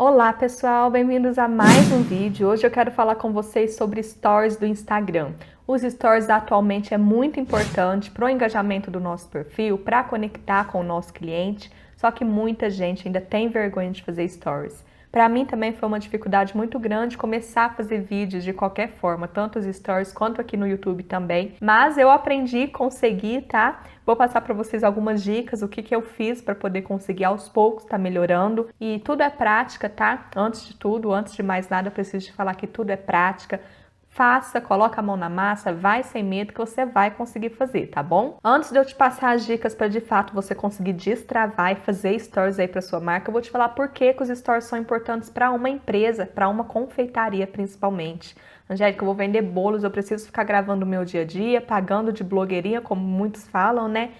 Olá pessoal, bem-vindos a mais um vídeo. Hoje eu quero falar com vocês sobre Stories do Instagram. Os Stories atualmente é muito importante para o engajamento do nosso perfil, para conectar com o nosso cliente, só que muita gente ainda tem vergonha de fazer Stories. Para mim também foi uma dificuldade muito grande começar a fazer vídeos de qualquer forma, tanto os Stories quanto aqui no YouTube também. Mas eu aprendi, consegui, tá? Vou passar para vocês algumas dicas, o que eu fiz para poder conseguir aos poucos estar melhorando. E tudo é prática, tá? Antes de tudo, antes de mais nada, eu preciso te falar que tudo é prática. Faça, coloca a mão na massa, vai sem medo que você vai conseguir fazer, tá bom? Antes de eu te passar as dicas para de fato você conseguir destravar e fazer stories aí para sua marca, eu vou te falar por que os stories são importantes para uma empresa, para uma confeitaria principalmente. Angélica, eu vou vender bolos, eu preciso ficar gravando o meu dia a dia, pagando de blogueirinha, como muitos falam, né?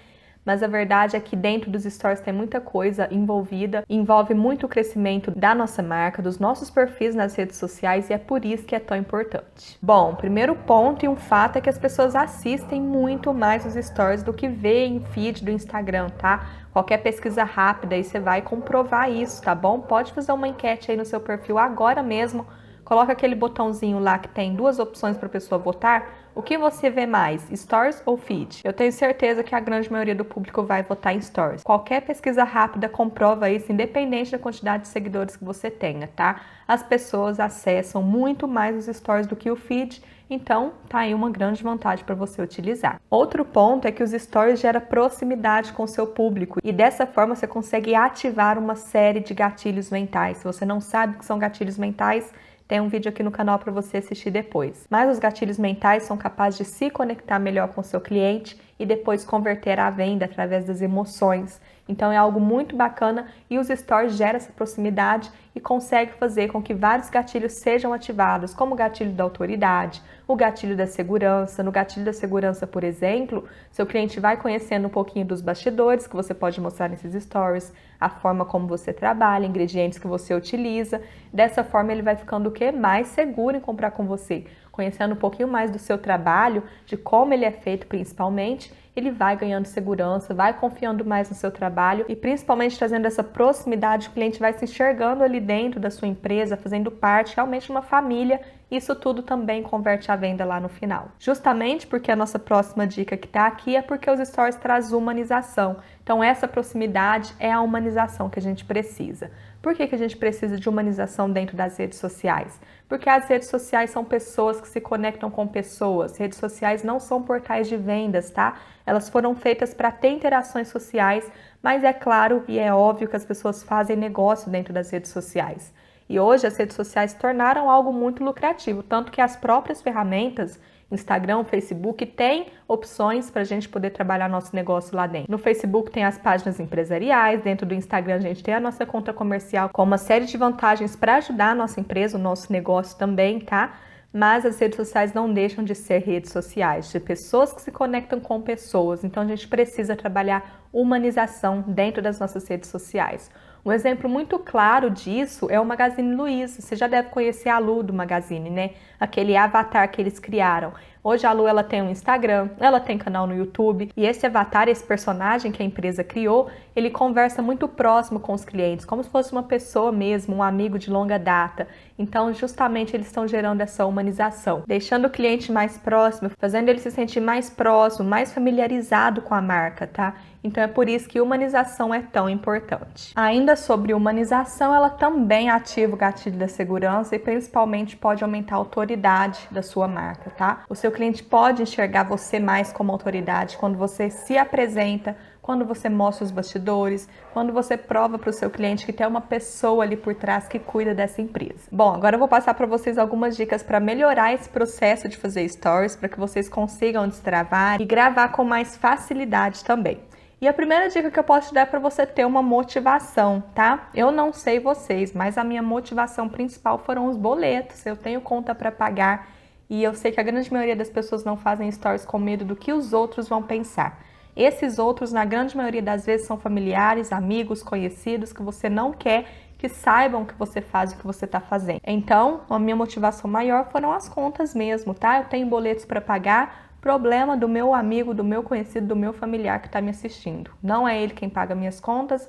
Mas a verdade é que dentro dos stories tem muita coisa envolvida, envolve muito o crescimento da nossa marca, dos nossos perfis nas redes sociais e é por isso que é tão importante. Bom, primeiro ponto e um fato é que as pessoas assistem muito mais os stories do que veem feed do Instagram, tá? Qualquer pesquisa rápida aí você vai comprovar isso, tá bom? Pode fazer uma enquete aí no seu perfil agora mesmo. Coloca aquele botãozinho lá que tem duas opções para a pessoa votar. O que você vê mais, Stories ou Feed? Eu tenho certeza que a grande maioria do público vai votar em Stories. Qualquer pesquisa rápida comprova isso, independente da quantidade de seguidores que você tenha, tá? As pessoas acessam muito mais os Stories do que o Feed, então tá aí uma grande vantagem para você utilizar. Outro ponto é que os Stories geram proximidade com o seu público e dessa forma você consegue ativar uma série de gatilhos mentais. Se você não sabe o que são gatilhos mentais, tem um vídeo aqui no canal para você assistir depois. Mas os gatilhos mentais são capazes de se conectar melhor com o seu cliente e depois converter a venda através das emoções. Então é algo muito bacana e os stories geram essa proximidade e consegue fazer com que vários gatilhos sejam ativados, como o gatilho da autoridade, o gatilho da segurança. No gatilho da segurança, por exemplo, seu cliente vai conhecendo um pouquinho dos bastidores que você pode mostrar nesses stories, a forma como você trabalha, ingredientes que você utiliza. Dessa forma ele vai ficando o quê? Mais seguro em comprar com você. Conhecendo um pouquinho mais do seu trabalho, de como ele é feito principalmente, ele vai ganhando segurança, vai confiando mais no seu trabalho e principalmente trazendo essa proximidade, o cliente vai se enxergando ali dentro da sua empresa, fazendo parte realmente de uma família. Isso tudo também converte a venda lá no final. Justamente porque a nossa próxima dica que está aqui é porque os stories trazem humanização. Então essa proximidade é a humanização que a gente precisa. Por que a gente precisa de humanização dentro das redes sociais? Porque as redes sociais são pessoas que se conectam com pessoas. Redes sociais não são portais de vendas, tá? Elas foram feitas para ter interações sociais, mas é claro e é óbvio que as pessoas fazem negócio dentro das redes sociais. E hoje as redes sociais se tornaram algo muito lucrativo, tanto que as próprias ferramentas, Instagram, Facebook, têm opções para a gente poder trabalhar nosso negócio lá dentro. No Facebook tem as páginas empresariais, dentro do Instagram a gente tem a nossa conta comercial com uma série de vantagens para ajudar a nossa empresa, o nosso negócio também, tá? Mas as redes sociais não deixam de ser redes sociais, de pessoas que se conectam com pessoas. Então a gente precisa trabalhar humanização dentro das nossas redes sociais. Um exemplo muito claro disso é o Magazine Luiza. Você já deve conhecer a Lu do Magazine, né? Aquele avatar que eles criaram. Hoje a Lu ela tem um Instagram, ela tem canal no YouTube e esse avatar, esse personagem que a empresa criou, ele conversa muito próximo com os clientes, como se fosse uma pessoa mesmo, um amigo de longa data. Então, justamente eles estão gerando essa humanização, deixando o cliente mais próximo, fazendo ele se sentir mais próximo, mais familiarizado com a marca, tá? Então é por isso que humanização é tão importante. Ainda sobre humanização, ela também ativa o gatilho da segurança e principalmente pode aumentar a autoridade da sua marca, tá? O seu cliente pode enxergar você mais como autoridade quando você se apresenta, quando você mostra os bastidores, quando você prova para o seu cliente que tem uma pessoa ali por trás que cuida dessa empresa. Bom, agora eu vou passar para vocês algumas dicas para melhorar esse processo de fazer stories, para que vocês consigam destravar e gravar com mais facilidade também. E a primeira dica que eu posso te dar é para você ter uma motivação, tá? Eu não sei vocês, mas a minha motivação principal foram os boletos. Eu tenho conta para pagar e eu sei que a grande maioria das pessoas não fazem stories com medo do que os outros vão pensar. Esses outros, na grande maioria das vezes, são familiares, amigos, conhecidos que você não quer que saibam o que você faz e o que você está fazendo. Então, a minha motivação maior foram as contas mesmo, tá? Eu tenho boletos para pagar, problema do meu amigo, do meu conhecido, do meu familiar que está me assistindo. Não é ele quem paga minhas contas,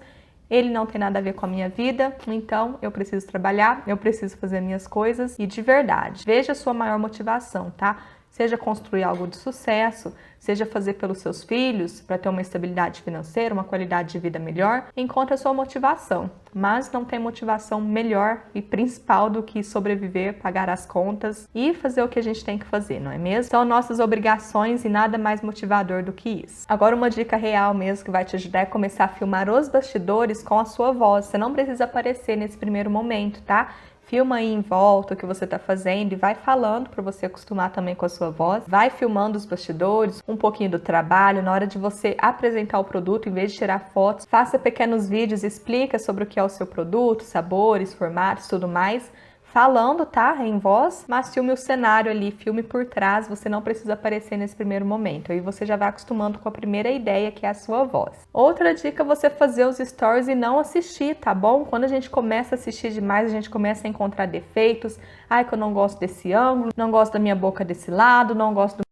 ele não tem nada a ver com a minha vida, então eu preciso trabalhar, eu preciso fazer minhas coisas e de verdade. Veja a sua maior motivação, tá? Seja construir algo de sucesso, seja fazer pelos seus filhos, para ter uma estabilidade financeira, uma qualidade de vida melhor, encontre a sua motivação. Mas não tem motivação melhor e principal do que sobreviver, pagar as contas e fazer o que a gente tem que fazer, não é mesmo? São nossas obrigações e nada mais motivador do que isso. Agora uma dica real mesmo que vai te ajudar é começar a filmar os bastidores com a sua voz. Você não precisa aparecer nesse primeiro momento, tá? Filma aí em volta o que você está fazendo e vai falando para você acostumar também com a sua voz. Vai filmando os bastidores, um pouquinho do trabalho. Na hora de você apresentar o produto, em vez de tirar fotos, faça pequenos vídeos, explica sobre o que é o seu produto, sabores, formatos, tudo mais. Falando, tá? Em voz, mas filme o cenário ali, filme por trás, você não precisa aparecer nesse primeiro momento. Aí você já vai acostumando com a primeira ideia, que é a sua voz. Outra dica é você fazer os stories e não assistir, tá bom? Quando a gente começa a assistir demais, a gente começa a encontrar defeitos. Ai, que eu não gosto desse ângulo, não gosto da minha boca desse lado, não gosto do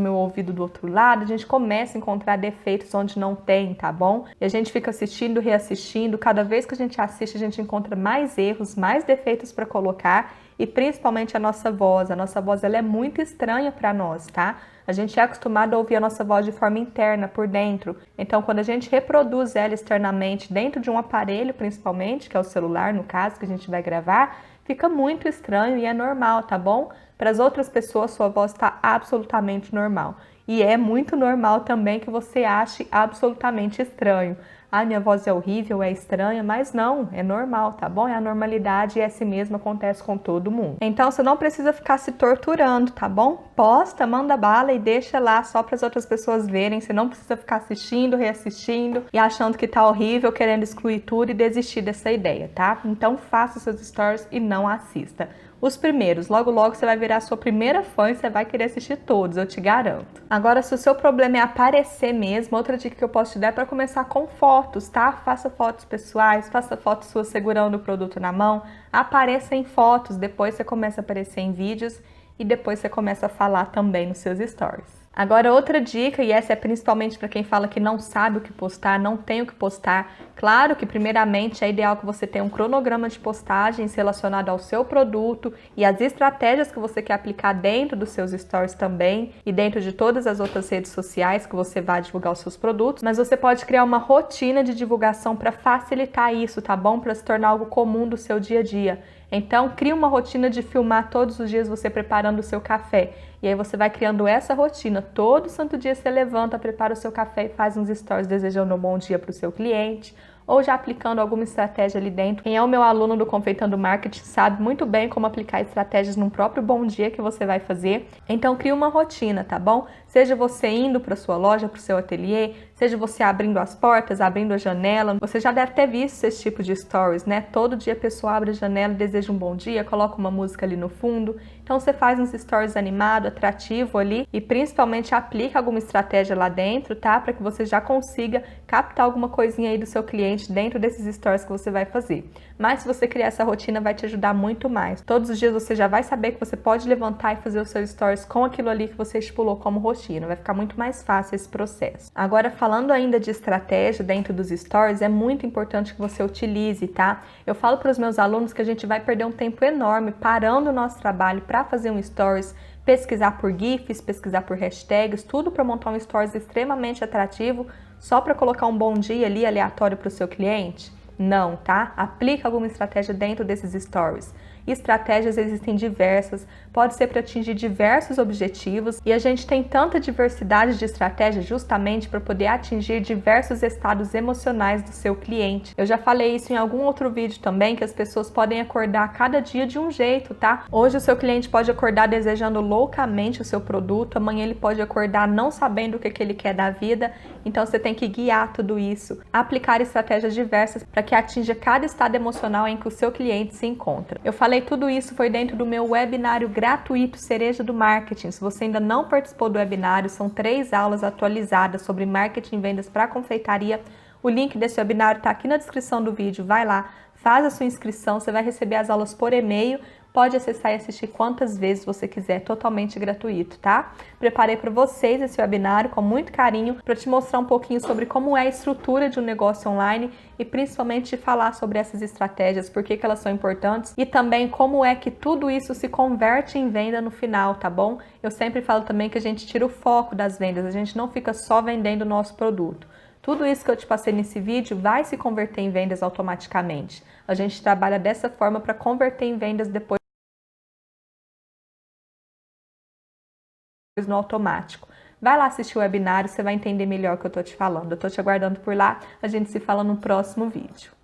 meu ouvido do outro lado, a gente começa a encontrar defeitos onde não tem, tá bom? E a gente fica assistindo, reassistindo, cada vez que a gente assiste, a gente encontra mais erros, mais defeitos para colocar e principalmente a nossa voz. A nossa voz, ela é muito estranha para nós, tá? A gente é acostumado a ouvir a nossa voz de forma interna, por dentro. Então, quando a gente reproduz ela externamente, dentro de um aparelho principalmente, que é o celular, no caso, que a gente vai gravar, fica muito estranho e é normal, tá bom? Para as outras pessoas, sua voz está absolutamente normal. E é muito normal também que você ache absolutamente estranho. Ah, minha voz é horrível, é estranha, mas não, é normal, tá bom? É a normalidade e assim mesmo acontece com todo mundo. Então, você não precisa ficar se torturando, tá bom? Posta, manda bala e deixa lá só para as outras pessoas verem. Você não precisa ficar assistindo, reassistindo e achando que tá horrível, querendo excluir tudo e desistir dessa ideia, tá? Então, faça seus stories e não assista. Os primeiros, logo logo você vai virar a sua primeira fã e você vai querer assistir todos, eu te garanto. Agora, se o seu problema é aparecer mesmo, outra dica que eu posso te dar é para começar com fotos, tá? Faça fotos pessoais, faça fotos suas segurando o produto na mão, apareça em fotos, depois você começa a aparecer em vídeos e depois você começa a falar também nos seus stories. Agora, outra dica, e essa é principalmente para quem fala que não sabe o que postar, não tem o que postar. Claro que, primeiramente, é ideal que você tenha um cronograma de postagens relacionado ao seu produto e as estratégias que você quer aplicar dentro dos seus stories também e dentro de todas as outras redes sociais que você vai divulgar os seus produtos. Mas você pode criar uma rotina de divulgação para facilitar isso, tá bom? Para se tornar algo comum do seu dia a dia. Então, crie uma rotina de filmar todos os dias você preparando o seu café. E aí você vai criando essa rotina. Todo santo dia você levanta, prepara o seu café e faz uns stories desejando um bom dia para o seu cliente. Ou já aplicando alguma estratégia ali dentro. Quem é o meu aluno do Confeitando Marketing sabe muito bem como aplicar estratégias no próprio bom dia que você vai fazer. Então, crie uma rotina, tá bom? Seja você indo para sua loja, para o seu ateliê, seja você abrindo as portas, abrindo a janela. Você já deve ter visto esse tipo de stories, né? Todo dia a pessoa abre a janela e deseja um bom dia, coloca uma música ali no fundo. Então, você faz uns stories animado, atrativo ali e principalmente aplica alguma estratégia lá dentro, tá? Para que você já consiga captar alguma coisinha aí do seu cliente dentro desses stories que você vai fazer. Mas se você criar essa rotina, vai te ajudar muito mais. Todos os dias você já vai saber que você pode levantar e fazer os seus stories com aquilo ali que você estipulou como rotina. Vai ficar muito mais fácil esse processo. Agora, falando ainda de estratégia dentro dos stories, é muito importante que você utilize, tá? Eu falo para os meus alunos que a gente vai perder um tempo enorme parando o nosso trabalho para fazer um stories, pesquisar por GIFs, pesquisar por hashtags, tudo para montar um stories extremamente atrativo, só para colocar um bom dia ali aleatório para o seu cliente? Não, tá? Aplica alguma estratégia dentro desses stories. Estratégias existem diversas, pode ser para atingir diversos objetivos e a gente tem tanta diversidade de estratégias justamente para poder atingir diversos estados emocionais do seu cliente. Eu já falei isso em algum outro vídeo também, que as pessoas podem acordar cada dia de um jeito, tá? Hoje o seu cliente pode acordar desejando loucamente o seu produto, amanhã ele pode acordar não sabendo o que ele quer da vida, então você tem que guiar tudo isso, aplicar estratégias diversas para que atinja cada estado emocional em que o seu cliente se encontra. Eu falei tudo isso foi dentro do meu webinário gratuito Cereja do Marketing. Se você ainda não participou do webinário, são 3 aulas atualizadas sobre marketing e vendas para confeitaria. O link desse webinário está aqui na descrição do vídeo. Vai lá, faz a sua inscrição, você vai receber as aulas por e-mail, pode acessar e assistir quantas vezes você quiser, totalmente gratuito, tá? Preparei para vocês esse webinário com muito carinho para te mostrar um pouquinho sobre como é a estrutura de um negócio online e principalmente falar sobre essas estratégias, por que elas são importantes e também como é que tudo isso se converte em venda no final, tá bom? Eu sempre falo também que a gente tira o foco das vendas, a gente não fica só vendendo o nosso produto. Tudo isso que eu te passei nesse vídeo vai se converter em vendas automaticamente. A gente trabalha dessa forma para converter em vendas depois no automático. Vai lá assistir o webinário, você vai entender melhor o que eu estou te falando. Eu estou te aguardando por lá, a gente se fala no próximo vídeo.